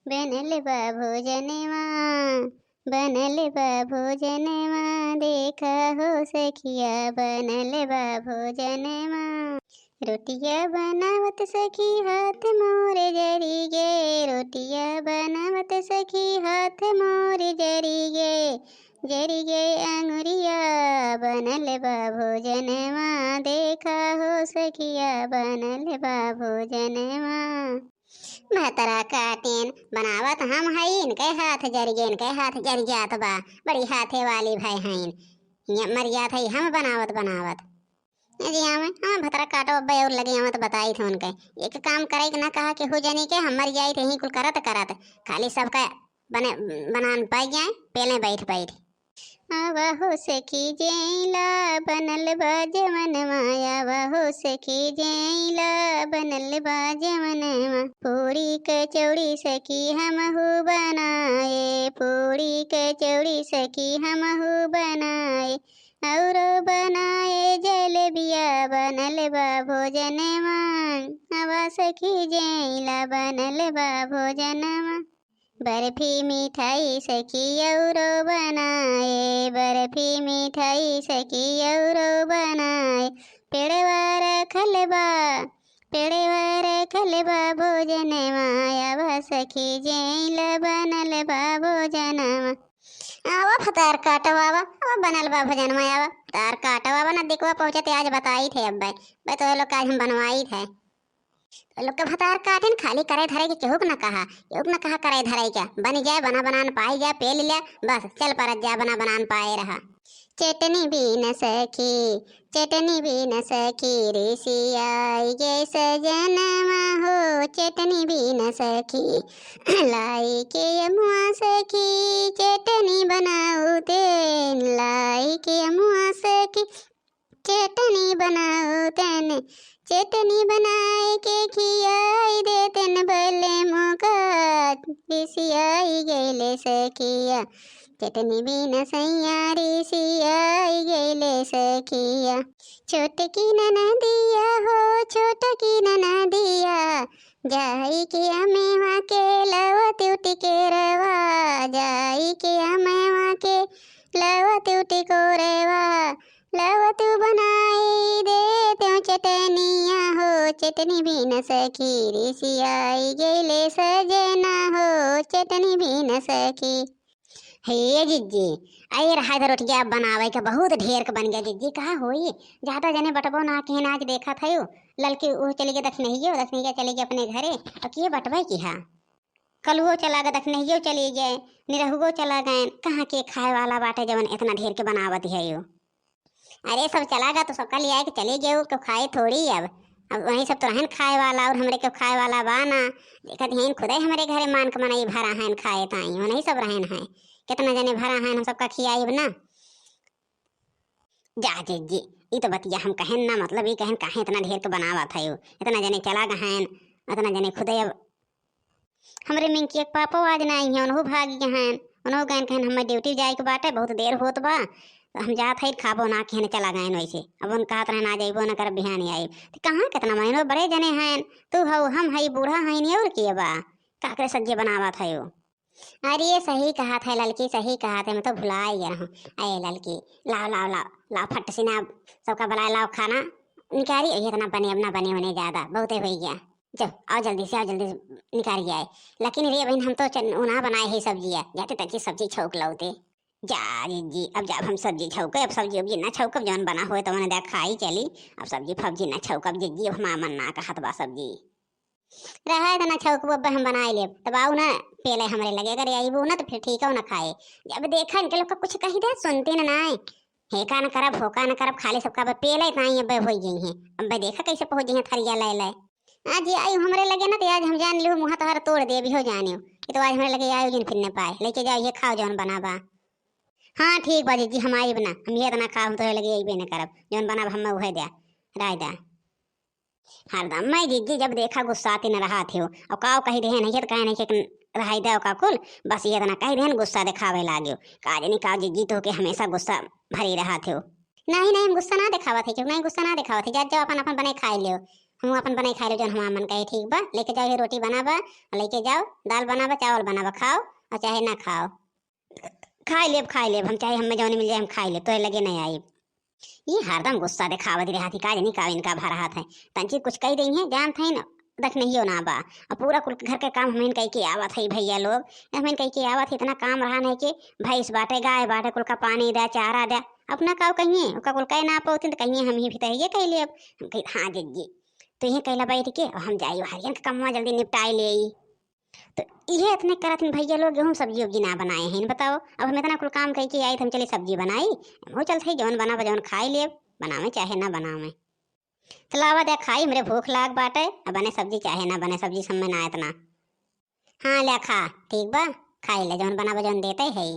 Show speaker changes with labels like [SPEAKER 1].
[SPEAKER 1] बनल बा भोजनवा, बनल बा भोजनवा, देखा हो सखिया बनल बा भोजनवा। रोटिया बनावत सखी हाथ मोर जरी गे, रोटिया बनावत सखी हाथ मोर जरी गे अंगुरिया, बनल बा भोजनवा, देखा हो सखिया बनल बा भोजनवा। महतरा काटेन बनावत हम हईन के हाथ जर गेन के हाथ जर जात बा, बड़ी हाथे वाली भाई हईन, मर जात हई हम बनावत बनावत। जी हम भतरा काटो अब्बे और लगे हम तो बताई थे उनके एक काम करे कि ना कहा कि हो जानी के हम मर जाई थे ही कुल करत करत खाली सबका बने बनान पाई जाए पहले बैठ बैठ। आवा सखी जैला बनल बा जवनवा, आवा सखी जैला बनल बा जवनवा। पूरी कचौड़ी सखी हमहू बनाए, पूरी कचौड़ी सखी हमहू बनाए, और बनाए जलेबिया बनल बा भोजनवा। आवा सखी जैला बनल बा भोजनवा। बर्फी मिठाई सखी और बनाए, बर्फी मिठाई सखी और बनाए, पेड़वा रखल बा, पेड़वा रखल बा भोजनवा, आवा सखी जैला बनल बा भोजनवा। आवा फतार काटवा आवा बनल बा भोजनवा, आवा तार काटवा ना दिखवा पहुंचते आज बताई थे अब भाई तो लोग आज हम बनवाई थे लोग के भतार काटिन खाली करे धरे के केहू न कहा करे धरे क्या बन जाए बना बनान पाई जाए पे लिया बस चल परत जा बना बनान पाए रहा। चटनी भी न सखी, चटनी भी न सखी ऋषियाई गे सजनवा हो, चटनी भी न सखी लाई के अमुआ सखी, चटनी बनाऊ तेन लाई के अमुआ सखी, चटनी बनाऊ तेन, चटनी बनाए के खियाई दे तेन भले मुका, ऋषियाई गेले सखिया, चटनी भी न सैया ऋषियाई गेले सखिया। छोटकी ननदिया हो, छोटकी ननदिया, जाई के अमेवा के लवत उठ के रवा, जाई के अमेवा के लवत उठ को रवा, लवत बनाई दे त्यों चटनिया हो, चटनी भी न सखी ऋषियाई गेले सजना हो, चटनी भी न सखी। हे जिज्जी आई रहा इधर रोटिया बनावे के बहुत ढेर के बन गया जिज्जी कहा होई ज्यादा जने बटबो ना के आज देखा थयो ललकी वो चली गए दक्षिणिया चली गए अपने घरे और किए बटवे की हा कल वो चला गए दक्षिणियो चली गए निरहुगो चला गए कहाँ के खाए वाला बाटे जवन इतना ढेर के बनावत है यो। अरे सब चला गया तो सबका लिया के चले गए क्यों खाए थोड़ी अब वहीं सब तो रहन खाए वाला और हमरे के खाए वाला बाना देखत हैं खुदे हमारे घरे मान के मनाई भरा हैं खाए ताई वहीं सब रहन हैं कितना जने भरा हैं हम सबका खियाई ना जा जी ये तो बतिया हम कहन ना मतलब ये कहन काहे इतना ढेर के बनावा था यो इतना जने चला गए हैं इतना जने खुदे अब हमरे मिंकी एक पापा आज ना आई हैं उन्हों भाग गए हैं उन्हों गए कहन हमें ड्यूटी जाए के बाटे बहुत देर होत बा हम जात है खाबो ना कहने चला गए वैसे अब उन कहत रहे ना जाइबो ना कर बिहान आई तो कहाँ कितना महीनों बड़े जने हैं तू हो हम हई बूढ़ा हैं नहीं और किए बा काकरे सज्जे बनावा था यो। अरे ये सही कहा था लड़की सही कहा था मैं तो भुला ही गया हूँ। अरे लड़की लाओ लाओ लाओ लाओ फट से ना सबका बुलाए लाओ खाना निकारी इतना बने अब ना बने होने ज़्यादा बहुत हो गया जब आओ जल्दी से निकाल आए लेकिन रे बहन हम तो उना बनाए है सब्जी जाते तक सब्जी छौक लौते जा जी अब जब हम सब्जी छौके अब सब्जी उब्जी ना छौकब जौन बना हुए तो मैंने देखा खाई चली अब सब्जी फब्जी ना छौकब जी हमारा मन ना कहत बा सब्जी रहा है तो ना छौक अब हम बनाए ले तब आओ ना पहले हमारे लगे अगर आई वो ना तो फिर ठीक हो ना खाए जब देखा इनके लोग का कुछ कही दे सुनते ना नाए हेका न करब होका न करब खाली सबका पहले ताई अब हो गई हैं अब देखा कैसे पहुंच गई थरिया ले ले आज आई हमरे लगे ना तो आज हम जान लो मुँह तोहर तोड़ दे भी हो जाने तो आज हमारे लगे आयो जिन फिर न पाए लेके जाओ ये खाओ जौन बनाबा। हाँ ठीक बाजी जी हम आई बना हम ये ना खा हम तो लगे यही न करब जौन बनाब हम वह दे राय दा हरदम मैं जीजी जब देखा गुस्साती न रहा थे और काव कही दे नहीं तो कहे नहीं रहा दे का कुल बस ये ना कही दे गुस्सा दिखावे लाग्यो काज नहीं का जीजी तो के हमेशा गुस्सा भरी रहा थे नहीं नहीं हम गुस्सा ना दिखावा थे क्यों नहीं गुस्सा ना दिखावा थे जब अपन अपन बने खाए लियो हम अपन बनाई खा लो जौन हमार मन कहे ठीक बा। लेके जाओ ये रोटी बनाबा और लेके जाओ, दाल बनाबा चावल बनाबा, खाओ और चाहे ना खाओ। खाई लेब हम, चाहे हमें जौन मिल जाए हम खाई लेब, तोरे लगे नहीं आई। ये हरदम गुस्सा दिखावत रही का जानी का इनका भरा हाथ है। तंची कुछ कही रही है जानत है ना, देख नहीं हो ना बा। और पूरा कुल घर के काम हमें कह के आवत है भैया लोग, हमें कह के आवत है, इतना काम रहा नहीं कि भैंस बाटे गाय बाटे कुल का पानी दे चारा दे। अपना काव कहिए ओका कुल कह ना पाते तो कहिए हम ही भी तहिए कह ले। अब हम कही हाँ जी तो ये कहला बैठ के और हम जाई हरियन का कमवा जल्दी निपटाई ले। तो ये इतने करत हैं भैया लोग, गेहूँ सब्जी उब्जी ना बनाए हैं बताओ। अब हम इतना कुल काम कह के आई तो हम चले सब्जी बनाई, हो चलते जौन बना जौन खाई ले, बनावे चाहे ना बनावे। चलावा दे खाई, मेरे भूख लाग बाटे, अब बने सब्जी चाहे ना बने सब्जी सब में ना इतना। हाँ ले खा ठीक बा, खाई ले जौन बना जौन देते है।